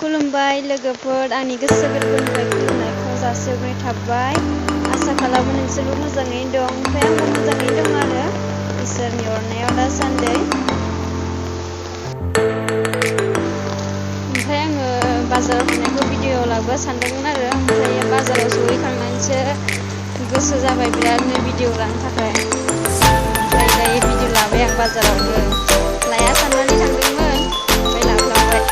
खुलुमबाय लोगोफोर, आंनि गोसो गोरबोनिफ्राय खुलुमनायखौ जासिहरनाय थाबाय। आसा खालामो नोंसोरबो मोजाङैनो दं। ओमफ्राय आंबो मोजाङैनो दं आरो इसोरनि अननायाव दासान्दि। ओमफ्राय आङो बाजाराव थांनायखौ भिडिअ लाबो सानदोंमोन आरो ओमफ्राय बाजाराव सहैखांनानैसो गोसो जाबाय बिरादनो भिडिअ लानो थाखाय। ओमफ्राय दायो भिडिअ लाबाय आं बाजारावनो। लाया साननानै थांदोंमोन, ओमफ्राय लाफ्लांबाय।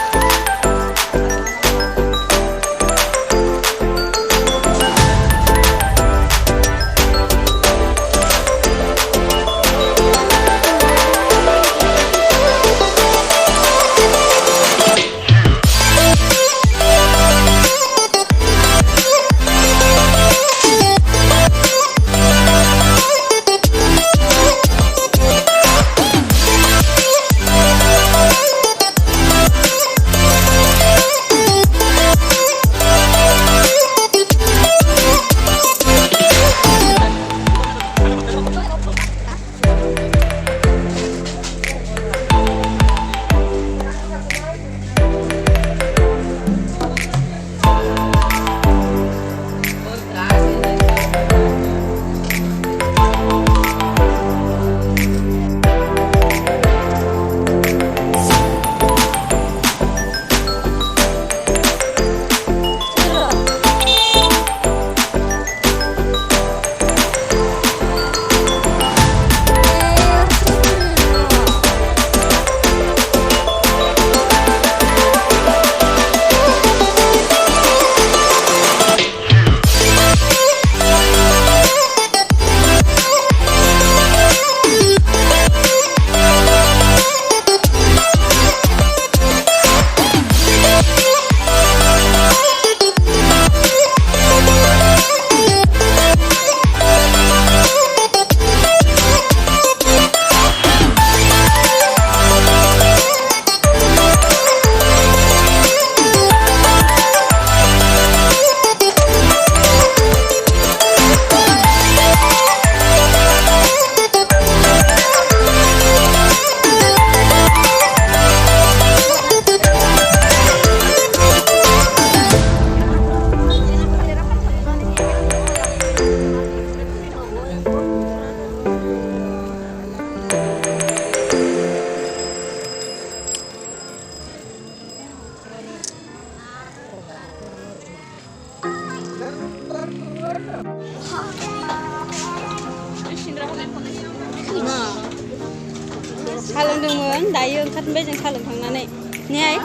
साहा लोंदोंमोन, दायो ओंखारबाय जों साहा लोंखांनानै। नेहाय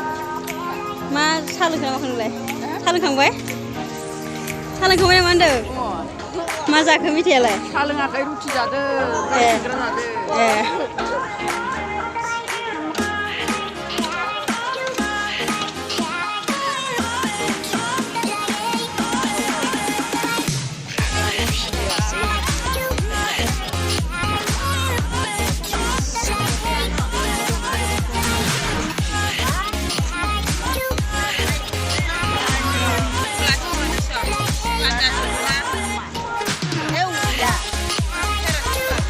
मा साहा लोंखांबाय नोंलाय? साहा लोंखांबाय? साहा लोंखांबाय नामा होनदों? मा जाखो मिथायालाय? साहा लोङाखै, रुटि जादों।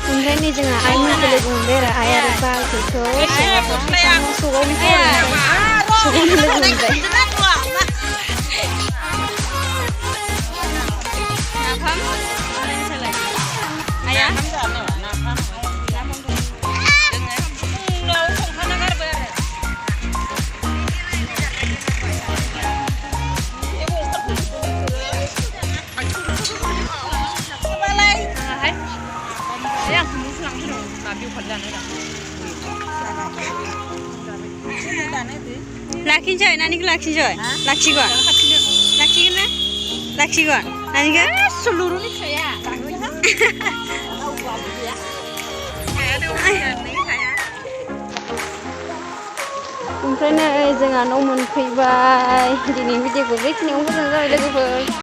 ओमफ्राय नै जोंहा आइमोनखौ लोगो मोनबाय आरो आइ आरो बाखौ सगावनो लोगो मोनबाय। लाखिनोसै नानिखौ लाखिनोसै लाखिगोन लाखिगोन ना लाखिगोन नानिखौ seluruhnya saya ओमफ्राय नै जोंहा न' मोनफैबाय। दिनैनि भिडिअखौ बेखिनियावनो फोजोबनाय जाबाय लोगोफोर।